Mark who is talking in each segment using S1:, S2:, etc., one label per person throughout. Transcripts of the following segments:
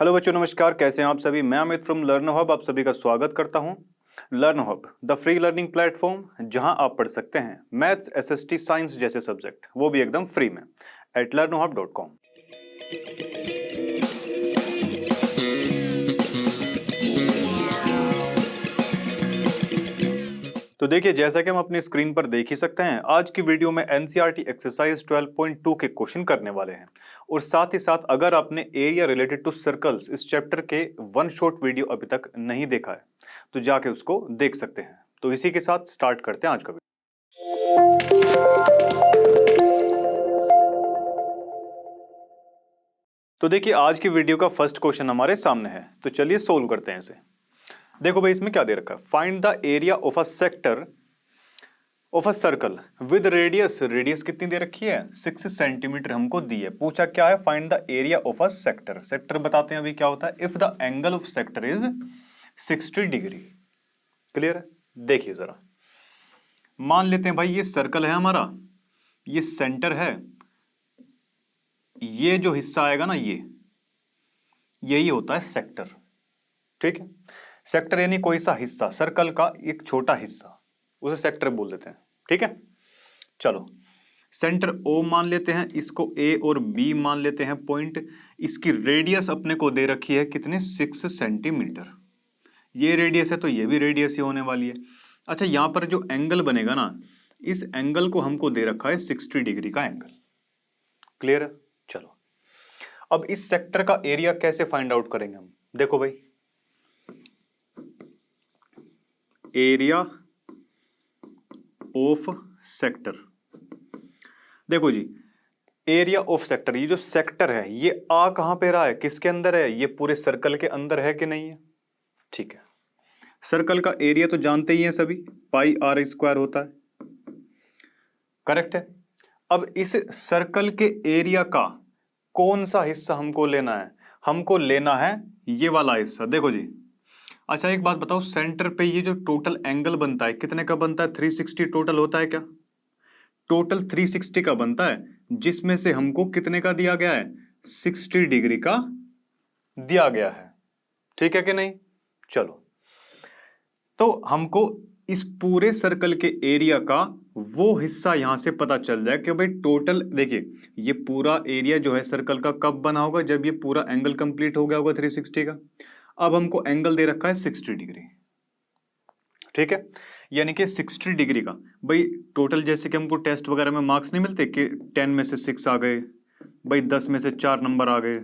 S1: Hello बच्चों, नमस्कार। कैसे हैं आप सभी। मैं अमित फ्रॉम लर्न हब आप सभी का स्वागत करता हूं। Learn hub the free learning platform, जहां आप पढ़ सकते हैं मैथ्स, एसएसटी, साइंस जैसे सब्जेक्ट, वो भी एकदम फ्री में एट learnhub.com। तो देखिए, जैसा कि हम अपनी स्क्रीन पर देख ही सकते हैं, आज की वीडियो में एनसीईआरटी एक्सरसाइज 12.2 के क्वेश्चन करने वाले हैं। और साथ ही साथ अगर आपने एरिया रिलेटेड टू सर्कल्स इस चैप्टर के वन शॉट वीडियो अभी तक नहीं देखा है तो जाके उसको देख सकते हैं। तो इसी के साथ स्टार्ट करते हैं आज का वीडियो। तो देखिए, आज की वीडियो का फर्स्ट क्वेश्चन हमारे सामने है, तो चलिए सोल्व करते हैं इसे। देखो भाई, इसमें क्या दे रखा है, find the area of a sector of a circle with radius. Radius कितनी दे रखी है, 6 सेंटीमीटर हमको दी है। पूछा क्या है, find the area of a sector. Sector बताते हैं अभी क्या होता है, if the angle of sector is 60 degree. Clear है। देखिए जरा, मान लेते हैं भाई ये सर्कल है हमारा, ये सेंटर है, ये जो हिस्सा आएगा ना, ये यही होता है सेक्टर। ठीक है, सेक्टर यानी कोई सा हिस्सा, सर्कल का एक छोटा हिस्सा, उसे सेक्टर बोल देते हैं। ठीक है, चलो सेंटर O मान लेते हैं, इसको A और B मान लेते हैं पॉइंट। इसकी रेडियस अपने को दे रखी है कितने, 6 सेंटीमीटर। ये रेडियस है तो ये भी रेडियस ही होने वाली है। अच्छा, यहां पर जो एंगल बनेगा ना, इस एंगल को हमको दे रखा है 60 डिग्री का एंगल। क्लियर है। चलो, अब इस सेक्टर का एरिया कैसे फाइंड आउट करेंगे हम। देखो भाई, एरिया ऑफ सेक्टर, देखो जी, एरिया ऑफ सेक्टर, ये जो सेक्टर है ये आ कहां पे रहा है, किसके अंदर है, ये पूरे सर्कल के अंदर है कि नहीं है। ठीक है, सर्कल का एरिया तो जानते ही हैं सभी, पाई आर स्क्वायर होता है। करेक्ट है। अब इस सर्कल के एरिया का कौन सा हिस्सा हमको लेना है, हमको लेना है ये वाला हिस्सा। देखो जी, अच्छा एक बात बताओ, सेंटर पे ये जो टोटल एंगल बनता है कितने का बनता है, 360 टोटल होता है क्या, टोटल 360 का बनता है, जिसमें से हमको कितने का दिया गया है, 60 डिग्री का दिया गया है। ठीक है कि नहीं। चलो, तो हमको इस पूरे सर्कल के एरिया का वो हिस्सा यहां से पता चल जाए कि भाई टोटल, देखिए ये पूरा एरिया जो है सर्कल का कब बना होगा, जब ये पूरा एंगल कंप्लीट हो गया होगा 360 का। अब हमको एंगल दे रखा है 60 डिग्री। ठीक है, यानी कि 60 डिग्री का भाई टोटल, जैसे कि हमको टेस्ट वगैरह में मार्क्स नहीं मिलते कि 10 में से 6 आ गए, भाई 10 में से 4 नंबर आ गए।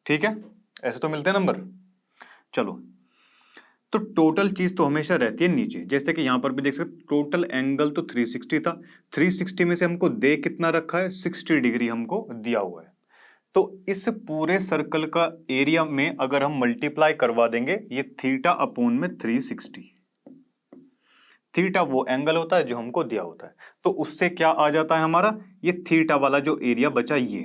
S1: ठीक है, ऐसे तो मिलते हैं नंबर। चलो, तो टोटल चीज तो हमेशा रहती है नीचे, जैसे कि यहां पर भी देख सकते, टोटल एंगल तो 360 था, 360 में से हमको दे कितना रखा है, 60 डिग्री हमको दिया हुआ है। तो इस पूरे सर्कल का एरिया में अगर हम मल्टीप्लाई करवा देंगे ये थीटा अपॉन में 360, थीटा वो एंगल होता है जो हमको दिया होता है, तो उससे क्या आ जाता है हमारा, ये थीटा वाला जो एरिया बचा ये।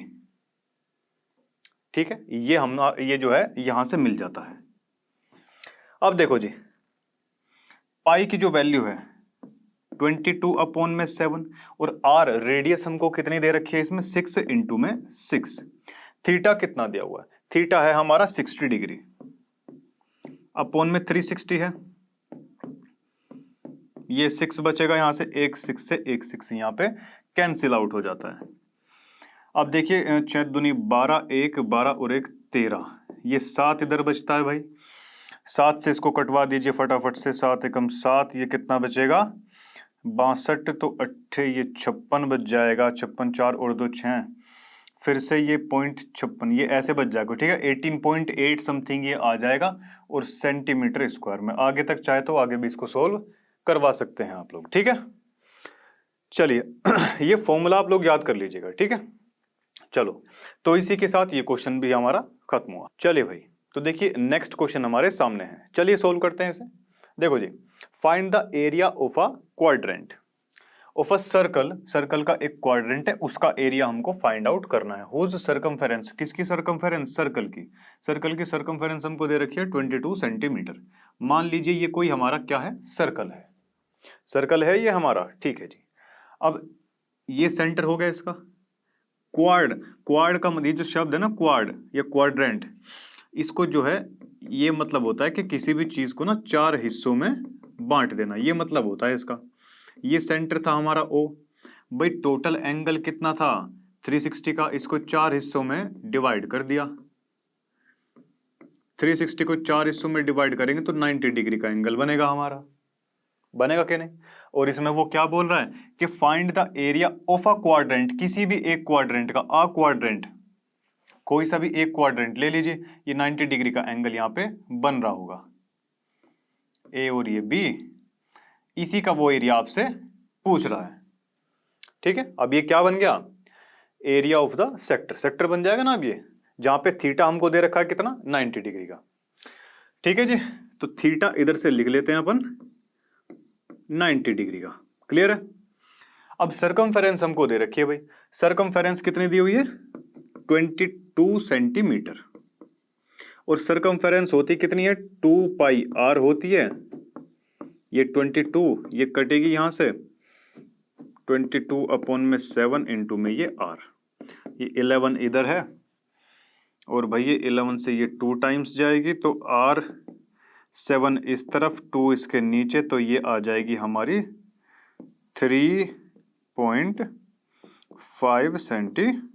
S1: ठीक है, ये हम ये जो है यहां से मिल जाता है। अब देखो जी, पाई की जो वैल्यू है 22 अपॉन में 7, और आर रेडियस हमको कितनी दे रखी है इसमें, 6 इंटू में 6। थीटा कितना दिया हुआ है, थीटा है हमारा 60 डिग्री, अपॉन में 360 है, ये 6 बचेगा यहां से, एक 6 से एक 6 यहां पे कैंसिल आउट हो जाता है। अब देखिए 6 दूनी 12, एक 12 और एक 13, ये 7 इधर बचता है भाई, 7 से इसको कटवा दीजिए फटाफट से, 7 एकम 7, ये कितना बचेगा 62, तो 8 ये 56 बच जाएगा, 56 4 और 2 6, फिर से ये 0.56, ये ऐसे बच जाएगा। ठीक है, 18.8 समथिंग ये आ जाएगा, और सेंटीमीटर स्क्वायर में। आगे तक चाहे तो आगे भी इसको सोल्व करवा सकते हैं आप लोग। ठीक है, चलिए ये फॉर्मूला आप लोग याद कर लीजिएगा। ठीक है, चलो, तो इसी के साथ ये क्वेश्चन भी हमारा खत्म हुआ। चलिए भाई, तो देखिए नेक्स्ट क्वेश्चन हमारे सामने है, चलिए सोल्व करते हैं इसे। देखो जी, find the area of a quadrant of a circle, circle का एक क्वाड्रेंट है, उसका एरिया हमको फाइंड आउट करना है। हुज सर्कमफेरेंस, किसकी सर्कमफेरेंस, सर्कल की। सर्कल की सर्कमफेरेंस हमको दे रखी है 22 सेंटीमीटर। मान लीजिए ये कोई हमारा क्या है, सर्कल है, सर्कल है ये हमारा। ठीक है जी, अब ये सेंटर हो गया इसका। क्वाड, क्वाड का मतलब जो शब्द है ना क्वाड या क्वाड्रेंट, इसको जो है ये मतलब होता है कि किसी भी चीज को ना 4 हिस्सों में बांट देना, ये मतलब होता है इसका। ये सेंटर था हमारा O, भाई टोटल एंगल कितना था 360 का, इसको 4 हिस्सों में डिवाइड कर दिया। 360 को 4 हिस्सों में डिवाइड करेंगे तो 90 डिग्री का एंगल बनेगा हमारा, बनेगा कि नहीं। और इसमें वो क्या बोल रहा है कि find the area of a quadrant, किसी भी एक क्वाड्रेंट का, अ क्वाड्रेंट, कोई सा भी एक क्वाड्रेंट ले लीजिए, ये 90 डिग्री का एंगल यहां पे बन रहा होगा, ए और ये बी, इसी का वो एरिया आपसे पूछ रहा है। ठीक है, अब ये क्या बन गया, area of the sector, sector बन जाएगा ना अब ये, जहां पे थीटा हमको दे रखा है कितना 90 डिग्री का। ठीक है जी, तो थीटा इधर से लिख लेते हैं अपन 90 डिग्री का, क्लियर है। अब सरकमफेरेंस हमको दे रखी है भाई, सरकमफेरेंस कितनी दी हुई है 22 सेंटीमीटर, और सरकमफेरेंस होती कितनी है 2 पाई r होती है, ये 22 ये कटेगी यहां से 22 अपॉन में 7 इंटू में ये r, ये 11 इधर है और भाई ये 11 से ये 2 टाइम्स जाएगी तो r 7 इस तरफ 2 इसके नीचे, तो ये आ जाएगी हमारी 3.5 सेंटीमीटर।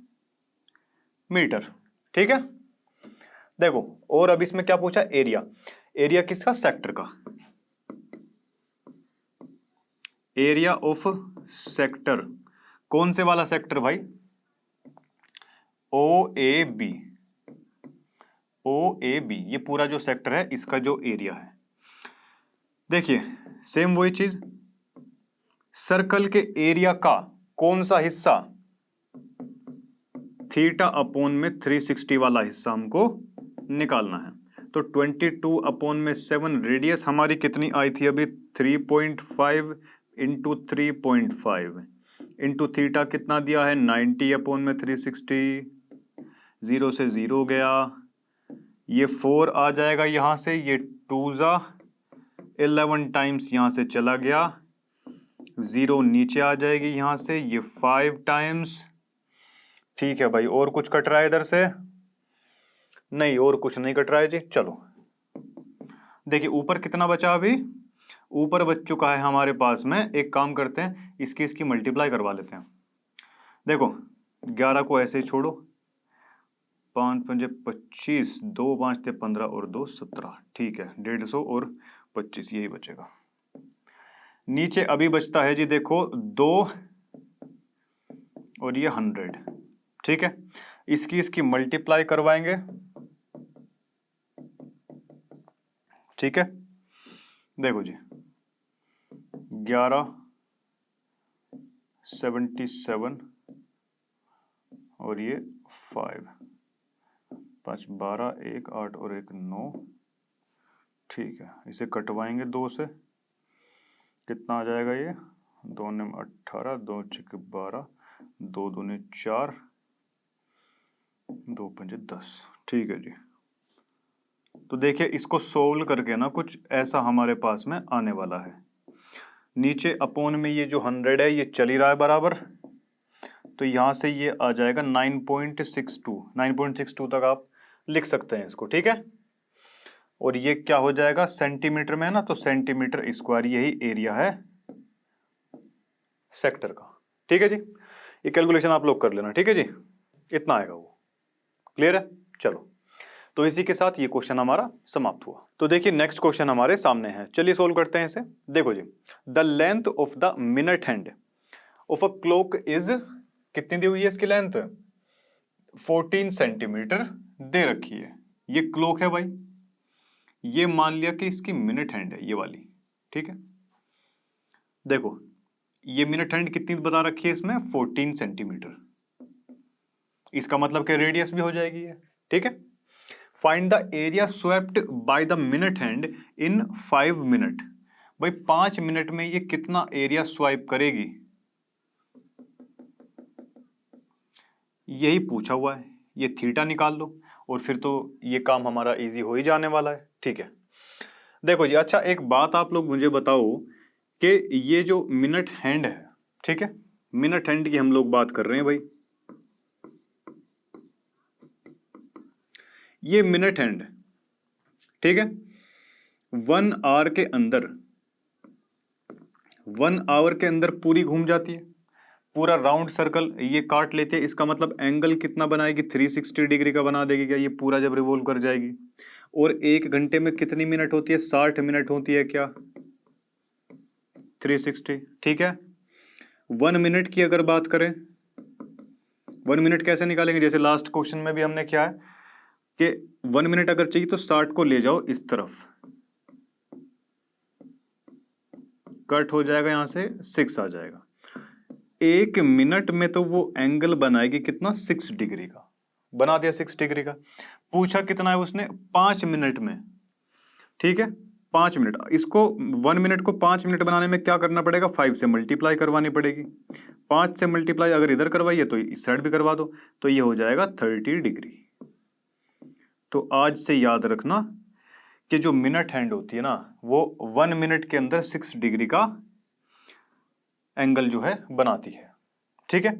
S1: ठीक है, देखो और अब इसमें क्या पूछा, एरिया, एरिया किसका, सेक्टर का, एरिया ऑफ सेक्टर, कौन से वाला सेक्टर भाई, OAB, OAB, ये पूरा जो सेक्टर है इसका जो एरिया है। देखिए सेम वही चीज, सर्कल के एरिया का कौन सा हिस्सा, थीटा अपॉन में 360 वाला हिस्सा हमको निकालना है। तो 22 अपॉन में 7, रेडियस हमारी कितनी आई थी अभी 3.5 इंटू 3.5 इंटू थीटा कितना दिया है 90 अपॉन में 360, 0 से 0 गया, ये 4 आ जाएगा यहां से, ये 2 जा 11 टाइम्स यहां से चला गया, 0 नीचे आ जाएगी यहां से, ये 5 टाइम्स। ठीक है भाई, और कुछ कट रहा है इधर से, नहीं और कुछ नहीं कट रहा है जी। चलो देखिए ऊपर कितना बचा, अभी ऊपर बच चुका है हमारे पास में, एक काम करते हैं इसकी मल्टीप्लाई करवा लेते हैं। देखो 11 को ऐसे ही छोड़ो, 5 पंजे 25, 2 5 थे 15 और 2 17, ठीक है 150 और 25 यही बचेगा। नीचे अभी बचता है जी देखो 2 और ये 100, ठीक है, इसकी मल्टीप्लाई करवाएंगे, ठीक है। देखो जी 11 77 और ये 5 5 12 1 8 और 1 9, ठीक है, इसे कटवाएंगे 2 से, कितना आ जाएगा ये 2 ने 18, 2 छक 12, 2 दूने 4, 2 पंजे 10, ठीक है जी। तो देखिए इसको सोल्व करके ना कुछ ऐसा हमारे पास में आने वाला है, नीचे अपोन में ये जो 100 है ये चल ही रहा है बराबर, तो यहां से ये आ जाएगा 9.62 तक आप लिख सकते हैं इसको, ठीक है। और ये क्या हो जाएगा सेंटीमीटर में है ना, तो सेंटीमीटर स्क्वायर यही एरिया है सेक्टर का, ठीक है जी। ये कैलकुलेशन आप लोग कर लेना, ठीक है जी, इतना आएगा वो, क्लियर है। चलो तो इसी के साथ ये क्वेश्चन हमारा समाप्त हुआ। तो देखिए नेक्स्ट क्वेश्चन हमारे सामने है, चलिए सोल्व करते हैं इसे। देखो जी, the length of the minute hand of a clock is, कितनी दी हुई है इसकी लेंथ 14 सेंटीमीटर दे रखी है, ये क्लॉक है भाई, ये मान लिया कि इसकी मिनट हैंड है ये वाली, ठीक है। देखो ये मिनट हैंड कितनी बता रखी है इसमें 14 सेंटीमीटर, इसका मतलब कि रेडियस भी हो जाएगी ये, ठीक है। Find the area swept by the minute hand in 5 minute, भाई 5 मिनट में ये कितना एरिया स्वाइप करेगी, यही पूछा हुआ है। ये थीटा निकाल लो और फिर तो ये काम हमारा इजी हो ही जाने वाला है, ठीक है। देखो जी, अच्छा एक बात आप लोग मुझे बताओ कि ये जो मिनट हैंड है, ठीक है, मिनट हैंड की हम लोग बात कर रहे हैं भाई, ये मिनट हैंड ठीक है। 1 आवर के अंदर 1 आवर के अंदर पूरी घूम जाती है, पूरा राउंड सर्कल ये काट लेते हैं। इसका मतलब एंगल कितना बनाएगी, 360 डिग्री का बना देगी क्या ये पूरा जब रिवॉल्व कर जाएगी। और 1 घंटे में कितनी मिनट होती है, 60 मिनट होती है क्या, 360। ठीक है। 1 मिनट की अगर बात करें, 1 मिनट कैसे निकालेंगे, जैसे लास्ट क्वेश्चन में भी हमने क्या है कि 1 मिनट अगर चाहिए तो 60 को ले जाओ इस तरफ, कट हो जाएगा, यहां से 6 आ जाएगा। 1 मिनट में तो वो एंगल बनाएगी कितना, 6 डिग्री का, बना दिया 6 डिग्री का। पूछा कितना है उसने, 5 मिनट में। ठीक है, 5 मिनट। इसको 1 मिनट को 5 मिनट बनाने में क्या करना पड़ेगा, 5 से मल्टीप्लाई करवानी पड़ेगी। 5 से मल्टीप्लाई अगर इधर करवाइए तो इस साइड भी करवा दो, तो ये हो जाएगा 30 डिग्री। तो आज से याद रखना कि जो मिनट हैंड होती है ना, वो 1 मिनट के अंदर 6 डिग्री का एंगल जो है बनाती है। ठीक है,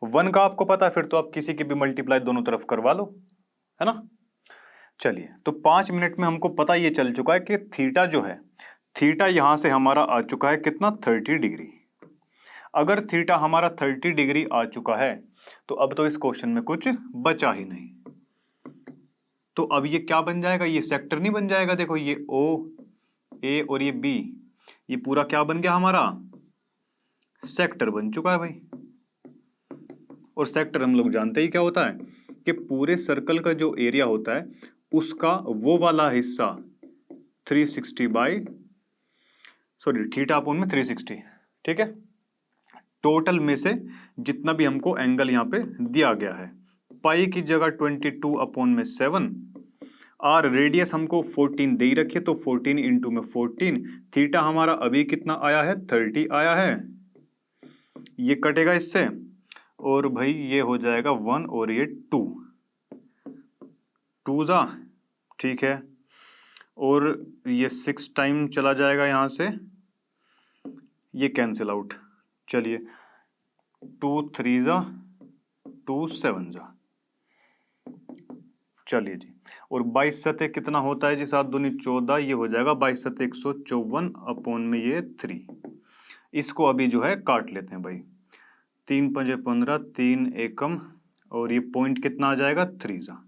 S1: 1 का आपको पता है, फिर तो आप किसी की भी मल्टीप्लाई दोनों तरफ करवा लो, है ना। चलिए, तो 5 मिनट में हमको पता ये चल चुका है कि थीटा जो है, थीटा यहां से हमारा आ चुका है कितना, 30 डिग्री। अगर थीटा हमारा 30 डिग्री आ चुका है तो अब तो इस क्वेश्चन में कुछ बचा ही नहीं। तो अब ये क्या बन जाएगा, ये सेक्टर नहीं बन जाएगा। देखो ये ओ, ए और ये बी, ये पूरा क्या बन गया हमारा, सेक्टर बन चुका है भाई। और सेक्टर हम लोग जानते ही क्या होता है कि पूरे सर्कल का जो एरिया होता है उसका वो वाला हिस्सा 360 बाई थीटा अपोन में 360। ठीक है, टोटल में से जितना भी हमको एंगल यहाँ पे दिया गया है, पाई की जगह 22 अपोन में 7, और रेडियस हमको 14 दे ही रखिए, तो 14 इंटू में 14। थीटा हमारा अभी कितना आया है, 30 आया है। ये कटेगा इससे, और भाई ये हो जाएगा 1 और ये 2 जा, ठीक है। और ये 6 टाइम चला जाएगा यहाँ से, ये कैंसिल आउट। चलिए, 2 3 जा, 2 7 जा। चलिए जी, और 22 सते कितना होता है जी, 7 दूनी 14, ये हो जाएगा 22 सते 154 अपोन में ये 3। इसको अभी जो है काट लेते हैं भाई, 3 पंजे 15, 3 एकम, और ये पॉइंट कितना आ जाएगा, 3 जा।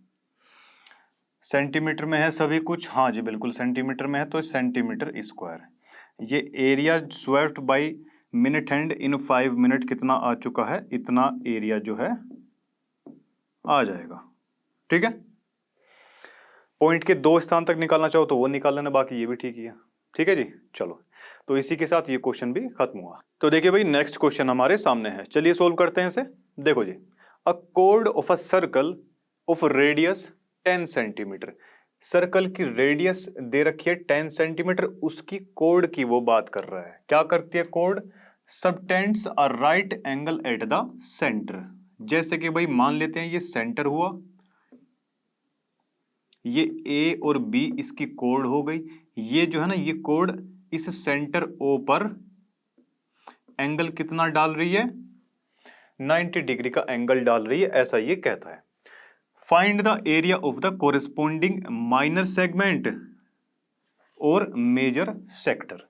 S1: सेंटीमीटर में है सभी कुछ, हाँ जी बिल्कुल सेंटीमीटर में है, तो सेंटीमीटर स्क्वायर। ये area swept by minute hand in 5 minute कितना आ चुका है, इतना एरिया जो है आ जाएगा। ठीक है, पॉइंट के 2 स्थान तक निकालना चाहो तो वो निकाल लेना, बाकी ये भी ठीक ही है। ठीक है जी, चलो, तो इसी के साथ ये क्वेश्चन भी खत्म हुआ। तो देखिए भाई, नेक्स्ट क्वेश्चन हमारे सामने है, चलिए सोल्व करते हैं इसे। देखो जी, अ कोड of a circle of radius 10 centimetre. Circle की रेडियस दे रखी है 10 सेंटीमीटर, उसकी कोड की वो बात कर रहा है। क्या करती है code, subtends a right angle at the centre. जैसे कि भाई मान लेते हैं ये सेंटर हुआ, ये ए और बी इसकी कोड हो गई। ये जो है ना, ये कोड इस सेंटर ओ पर एंगल कितना डाल रही है, 90 डिग्री का एंगल डाल रही है, ऐसा ये कहता है। Find the area of the corresponding minor segment और मेजर सेक्टर।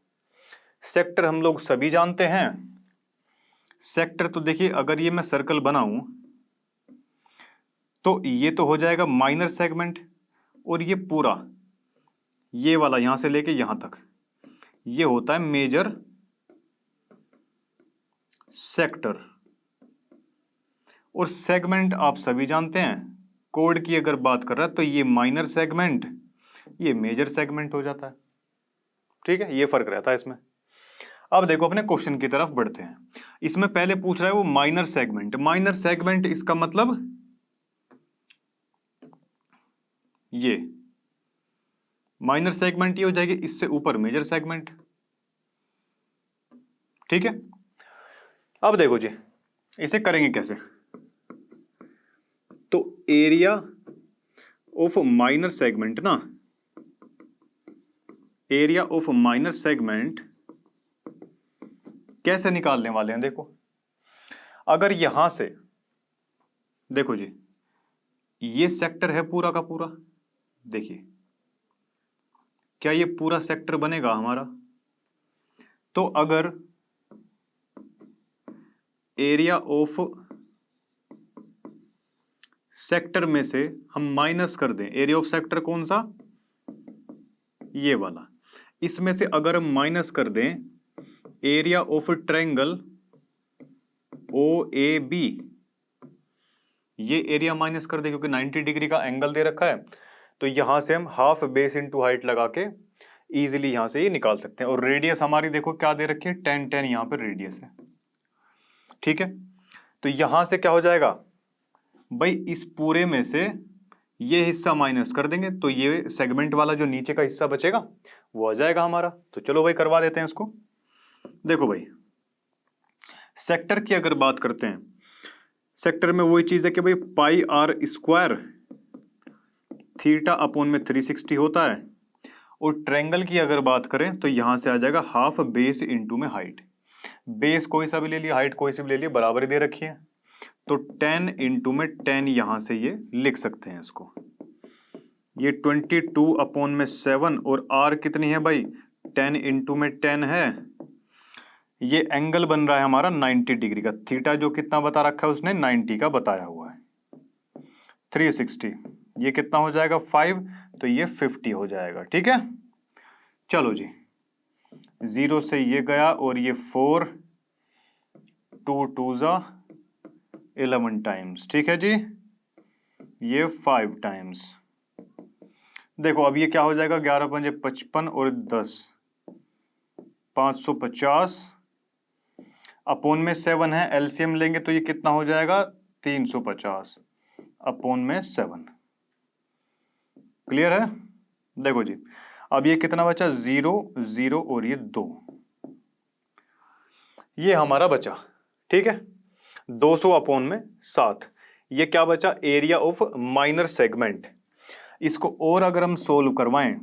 S1: सेक्टर हम लोग सभी जानते हैं। सेक्टर तो देखिए, अगर ये मैं सर्कल बनाऊं तो ये तो हो जाएगा माइनर सेगमेंट, और ये पूरा ये वाला यहां से लेके यहां तक ये होता है मेजर सेक्टर। और सेगमेंट आप सभी जानते हैं, कोड की अगर बात कर रहा है तो ये माइनर सेगमेंट, ये मेजर सेगमेंट हो जाता है। ठीक है, ये फर्क रहता है इसमें। अब देखो अपने क्वेश्चन की तरफ बढ़ते हैं। इसमें पहले पूछ रहा है वो माइनर सेगमेंट। माइनर सेगमेंट इसका मतलब ये माइनर सेगमेंट ये हो जाएगी, इससे ऊपर मेजर सेगमेंट। ठीक है, अब देखो जी इसे करेंगे कैसे। तो एरिया ऑफ माइनर सेगमेंट ना, एरिया ऑफ माइनर सेगमेंट कैसे निकालने वाले हैं। देखो, अगर यहां से देखो जी, ये सेक्टर है पूरा का पूरा, देखिए क्या ये पूरा सेक्टर बनेगा हमारा? तो अगर एरिया ऑफ सेक्टर में से हम माइनस कर दें, एरिया ऑफ सेक्टर कौन सा? ये वाला। इसमें से अगर हम माइनस कर दें एरिया ऑफ ट्रायंगल OAB, ये एरिया माइनस कर दे क्योंकि 90 डिग्री का एंगल दे रखा है, तो यहां से हम हाफ बेस इंटू हाइट लगा के इजीली यहां से ये निकाल सकते हैं। और रेडियस हमारी देखो क्या दे रखी है, 10 10 यहां पर रेडियस है। ठीक है, तो यहां से क्या हो जाएगा भाई, इस पूरे में से ये हिस्सा माइनस कर देंगे तो ये सेगमेंट वाला जो नीचे का हिस्सा बचेगा वो आ जाएगा हमारा। तो चलो भाई करवा देते हैं इसको। देखो भाई सेक्टर की अगर बात करते हैं, सेक्टर में वही चीज है कि भाई पाई आर स्क्वायर थीटा अपॉन में 360 होता है। और ट्रायंगल की अगर बात करें तो यहां से आ जाएगा हाफ बेस इंटू में हाइट। बेस कोई सा भी ले लिया, हाइट कोई सी भी ले लिया, बराबर दे रखी है। तो 10 इंटू में 10 यहां से ये लिख सकते हैं इसको। ये 22 अपॉन में 7 और आर कितनी है भाई, 10 इंटू में 10 है। ये एंगल बन रहा है हमारा 90 डिग्री का। थीटा जो कितना बता रखा है उसने 90 का बताया हुआ है। 360 ये कितना हो जाएगा 5, तो ये 50 हो जाएगा। ठीक है, चलो जी 0 से ये गया और ये 4 2 2 जा 11 टाइम्स। ठीक है जी, ये 5 टाइम्स। देखो अब ये क्या हो जाएगा, 11 पंजे 55 और 10 550 अपोन में 7 है, एलसीएम लेंगे तो ये कितना हो जाएगा 350 अपोन में 7। क्लियर है? देखो जी अब ये कितना बचा, 0 0 और ये 2, ये हमारा बचा। ठीक है, 200 अपोन में 7। ये क्या बचा, एरिया ऑफ माइनर सेगमेंट। इसको और अगर हम सोल्व करवाएं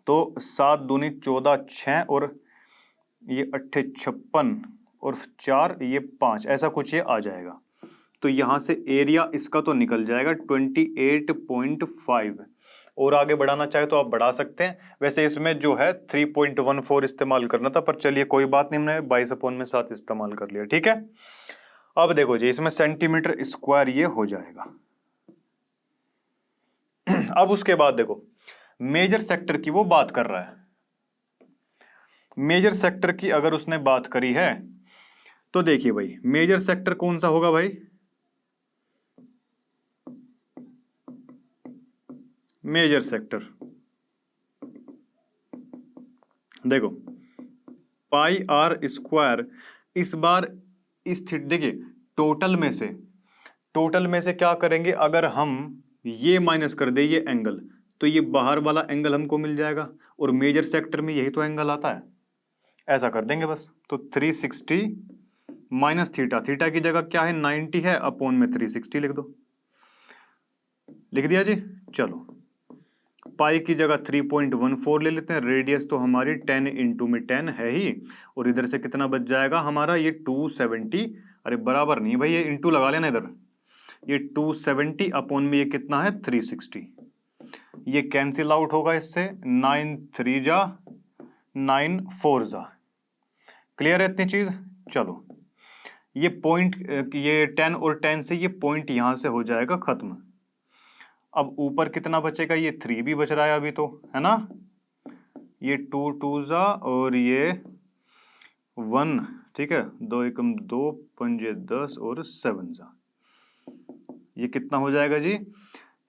S1: तो 7 दूनी 14 6 और ये 8 56 और 4 ये 5, ऐसा कुछ ये आ जाएगा। तो यहां से एरिया इसका तो निकल जाएगा 28.5। और आगे बढ़ाना चाहे तो आप बढ़ा सकते हैं। वैसे इसमें जो है 3.14 इस्तेमाल करना था, पर चलिए कोई बात नहीं, हमने 22 अपोन में 7 इस्तेमाल कर लिया। ठीक है, अब देखो जी इसमें सेंटीमीटर स्क्वायर ये हो जाएगा। अब उसके बाद देखो मेजर सेक्टर की वो बात कर रहा है। मेजर सेक्टर की अगर उसने बात करी है तो देखिए भाई मेजर सेक्टर कौन सा होगा भाई, मेजर सेक्टर देखो पाई आर स्क्वायर। इस बार इस देखिए टोटल में से क्या करेंगे, अगर हम ये माइनस कर दे ये एंगल तो ये बाहर वाला एंगल हमको मिल जाएगा। और मेजर सेक्टर में यही तो एंगल आता है, ऐसा कर देंगे बस। तो 360 माइनस थीटा, थीटा की जगह क्या है 90 है, अपोन में 360 लिख दो। लिख दिया जी। चलो पाई की जगह 3.14 ले लेते हैं। रेडियस तो हमारी 10 इंटू में 10 है ही, और इधर से कितना बच जाएगा हमारा ये 270। अरे बराबर नहीं भाई, ये इंटू लगा लेना इधर। ये 270 अपोन में ये कितना है 360। ये कैंसिल आउट होगा इससे, 9 3 जा 9 4 जा। क्लियर है इतनी चीज? चलो ये पॉइंट, ये 10 और 10 से ये पॉइंट यहां से हो जाएगा खत्म। अब ऊपर कितना बचेगा, ये 3 भी बच रहा है अभी तो, है ना। ये 2 2 जा और ये 1, ठीक है, 2 एकम 2 पंजे 10 और 7 जा। ये कितना हो जाएगा जी,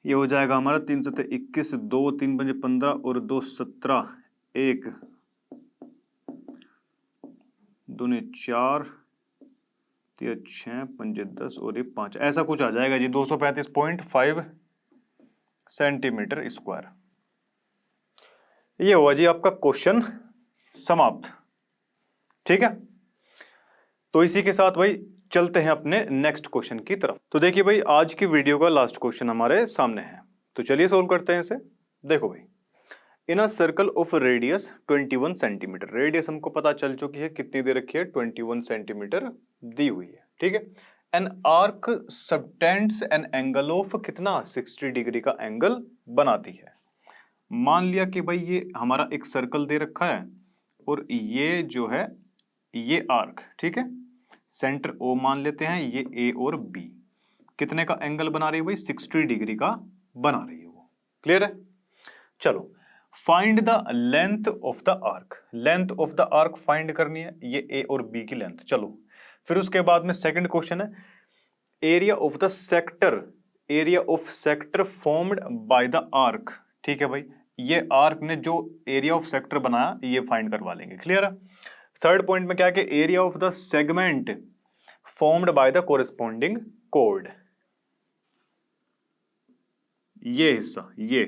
S1: ये हो जाएगा हमारा 3 7 21, 2 3 पंजे 15 और 2 17, 1 दूने 4 3 6 पंजे 10 और ये 5, ऐसा कुछ आ जाएगा जी 235.5 सेंटीमीटर स्क्वायर। ये हुआ जी आपका क्वेश्चन समाप्त। ठीक है, तो इसी के साथ भाई चलते हैं अपने नेक्स्ट क्वेश्चन की तरफ। तो देखिए भाई आज की वीडियो का लास्ट क्वेश्चन हमारे सामने है, तो चलिए सोल्व करते हैं इसे। देखो भाई in a circle of radius 21 centimetre, radius हमको पता चल चुकी है कितनी दे रखी है 21 सेंटीमीटर दी हुई है। ठीक है, an arc subtends an angle of कितना 60 डिग्री का एंगल बनाती है। मान लिया कि भाई ये हमारा एक सर्कल दे रखा है और ये जो है ये आर्क, ठीक है, सेंटर O मान लेते हैं, ये A और B कितने का एंगल बना रही है भाई, 60 डिग्री का बना रही है वो। क्लियर है? चलो, find the length of the arc, length of the arc find करनी है, ये A और B की लेंथ। चलो फिर उसके बाद में सेकंड क्वेश्चन है area of the sector, area of sector formed by the arc. ठीक है भाई, ये आर्क ने जो एरिया ऑफ सेक्टर बनाया ये फाइंड करवा लेंगे। क्लियर है? थर्ड पॉइंट में क्या है कि area of the segment formed by the corresponding code, ये हिस्सा, ये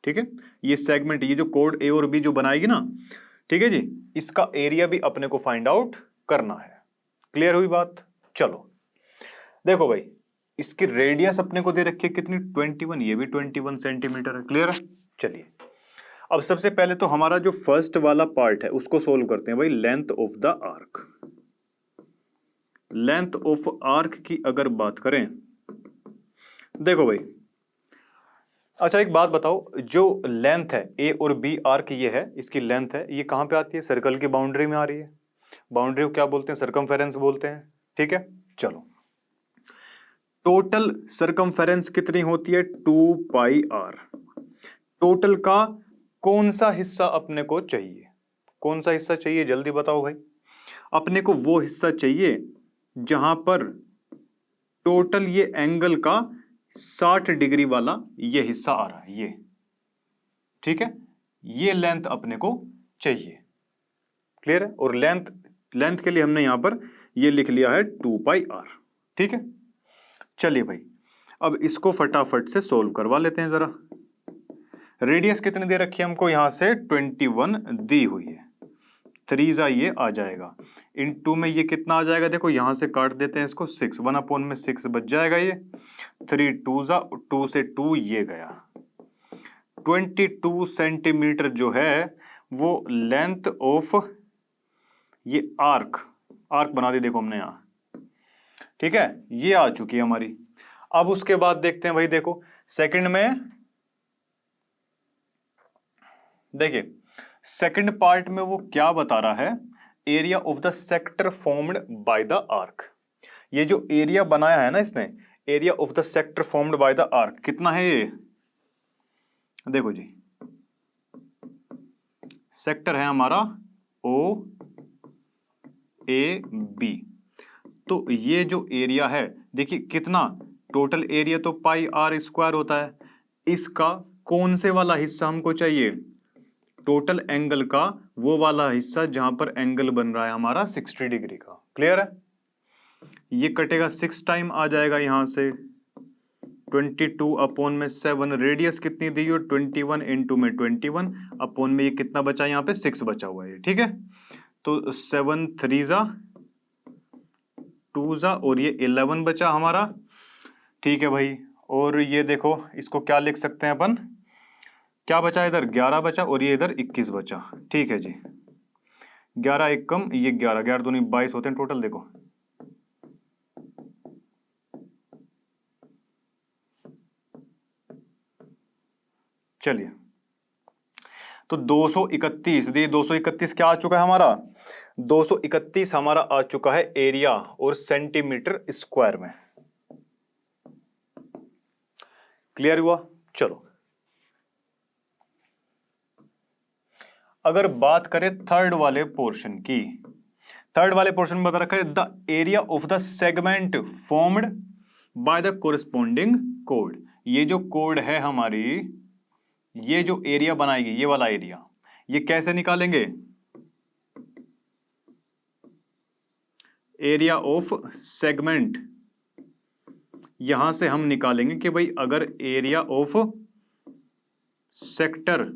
S1: ठीक है, ये सेगमेंट, ये जो कोड ए और बी जो बनाएगी ना, ठीक है जी, इसका एरिया भी अपने को फाइंड आउट करना है। क्लियर हुई बात? चलो देखो भाई, इसकी रेडियस अपने को दे रखी है कितनी, 21, ये भी 21 सेंटीमीटर है। क्लियर है? चलिए अब सबसे पहले तो हमारा जो फर्स्ट वाला पार्ट है उसको सोल्व करते हैं भाई। Length of the arc, length of arc की अगर बात करें, देखो भाई, अच्छा एक बात बताओ, जो लेंथ है ए और बी आर्क ये है, इसकी लेंथ है, ये कहां पे आती है, सर्कल की बाउंड्री में आ रही है। बाउंड्री को क्या बोलते हैं, सर्कमफेरेंस बोलते हैं। ठीक है, चलो टोटल सर्कमफेरेंस कितनी होती है, 2 पाई आर। टोटल का कौन सा हिस्सा अपने को चाहिए, कौन सा हिस्सा चाहिए जल्दी बताओ भाई। अपने को वो हिस्सा चाहिए जहां पर टोटल ये एंगल का 60 डिग्री वाला ये हिस्सा आ रहा है, ये ठीक है, ये लेंथ अपने को चाहिए। क्लियर है? और लेंथ, लेंथ के लिए हमने यहां पर ये लिख लिया है 2 पाई आर। ठीक है, चलिए भाई अब इसको फटाफट से सोल्व करवा लेते हैं जरा। रेडियस कितनी दे रखी है हमको, यहां से 21 दी हुई है, 3 जा ये आ जाएगा, इन 2 में ये कितना आ जाएगा, देखो यहां से काट देते हैं इसको, 6, 1/6 बच जाएगा, ये 3 2 जा 2 से 2 ये गया, 22 सेंटीमीटर जो है वो लेंथ ऑफ ये आर्क, आर्क बना दी देखो हमने यहां। ठीक है, ये आ चुकी है हमारी। अब उसके बाद देखते हैं भाई, देखो सेकंड में, देखिए सेकंड पार्ट में वो क्या बता रहा है, area of the sector formed by the arc. ये जो एरिया बनाया है ना इसने, area of the sector formed by the arc कितना है ये, देखो जी सेक्टर है हमारा ओ ए बी, तो ये जो एरिया है देखिए कितना, टोटल एरिया तो पाई आर स्क्वायर होता है, इसका कौन से वाला हिस्सा हमको चाहिए, टोटल एंगल का वो वाला हिस्सा जहां पर एंगल बन रहा है हमारा 60 डिग्री का। क्लियर है? ये कटेगा 6 टाइम आ जाएगा यहां से 22/7, रेडियस कितनी दी हो 21 इंटू में 21 अपॉन में ये कितना बचा, यहाँ पे 6 बचा हुआ है। ठीक है, तो 7 3 जा 2 जा और ये 11 बचा हमारा। ठीक है भाई, और ये देखो इसको क्या लिख सकते हैं अपन, क्या बचा इधर, 11 बचा और ये इधर 21 बचा। ठीक है जी, 11 एक कम, ये 11, 11 दूनी 22 होते हैं टोटल। देखो चलिए, तो 231 दी, 231 क्या आ चुका है हमारा, 231 हमारा आ चुका है एरिया और सेंटीमीटर स्क्वायर में। क्लियर हुआ? चलो अगर बात करें थर्ड वाले पोर्शन की, थर्ड वाले पोर्शन में बता रखा है the area of the segment formed by the corresponding code. ये जो कोड है हमारी, ये जो एरिया बनाएगी ये वाला एरिया, ये कैसे निकालेंगे, एरिया ऑफ सेगमेंट, यहां से हम निकालेंगे कि भाई अगर एरिया ऑफ सेक्टर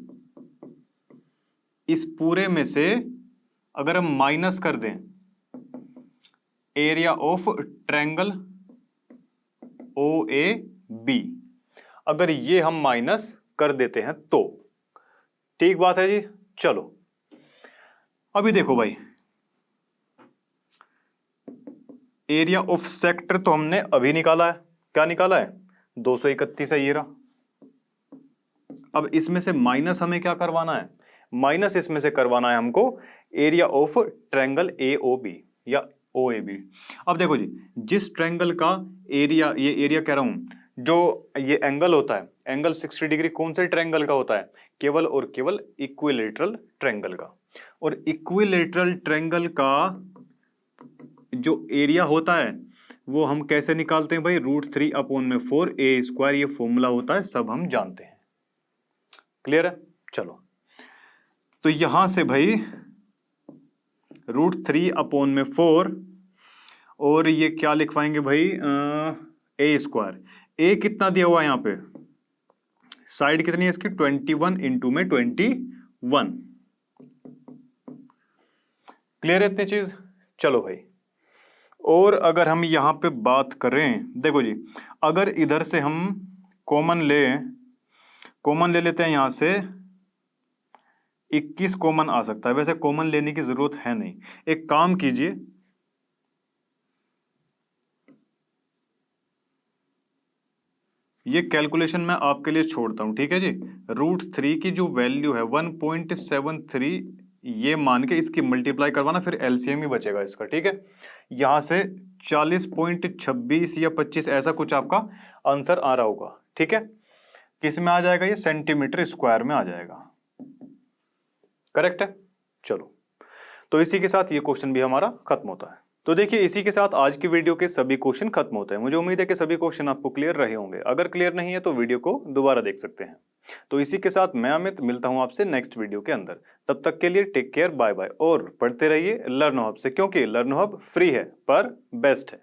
S1: इस पूरे में से अगर हम माइनस कर दें area of triangle O A B, अगर ये हम माइनस कर देते हैं तो ठीक बात है जी। चलो अभी देखो भाई, एरिया ऑफ सेक्टर तो हमने अभी निकाला है, क्या निकाला है, 231 है ये रहा। अब इसमें से माइनस हमें क्या करवाना है, माइनस इसमें से करवाना है हमको एरिया ऑफ ट्रायंगल AOB या OAB। अब देखो जी, जिस ट्रायंगल का एरिया, ये एरिया कह रहा हूं, जो ये एंगल होता है, एंगल 60 डिग्री कौन से ट्रायंगल का होता है, केवल और केवल इक्विलेटरल ट्रायंगल का। और इक्विलेटरल ट्रायंगल का जो एरिया होता है वो हम कैसे निकालते हैं भाई, √3/4 a², ये फॉर्मूला होता है, सब हम जानते हैं। क्लियर है? चलो, तो यहां से भाई √3/4 और ये क्या लिखवाएंगे भाई, a²। a कितना दिया हुआ है यहां पे, साइड कितनी है इसकी, 21 इंटू में 21। क्लियर है इतनी चीज? चलो भाई, और अगर हम यहां पे बात करें, देखो जी, अगर इधर से हम कॉमन ले लेते हैं, यहां से 21 कॉमन आ सकता है, वैसे कॉमन लेने की जरूरत है नहीं। एक काम कीजिए, ये कैलकुलेशन मैं आपके लिए छोड़ता हूं, ठीक है जी। √3 की जो वैल्यू है 1.73, ये मान के इसकी मल्टीप्लाई करवाना, फिर एलसीएम ही बचेगा इसका, ठीक है। यहां से 40.26 या 25 ऐसा कुछ आपका आंसर आ रहा होगा, ठीक है। किस में आ जाएगा ये, सेंटीमीटर स्क्वायर में आ जाएगा। करेक्ट है? चलो, तो इसी के साथ ये क्वेश्चन भी हमारा खत्म होता है। तो देखिए, इसी के साथ आज की वीडियो के सभी क्वेश्चन खत्म होते हैं। मुझे उम्मीद है कि सभी क्वेश्चन आपको क्लियर रहे होंगे। अगर क्लियर नहीं है तो वीडियो को दोबारा देख सकते हैं। तो इसी के साथ मैं अमित मिलता हूं आपसे नेक्स्ट वीडियो के अंदर। तब तक के लिए टेक केयर, बाय बाय। और पढ़ते रहिए लर्नो हब से, क्योंकि लर्नो हब फ्री है पर बेस्ट है।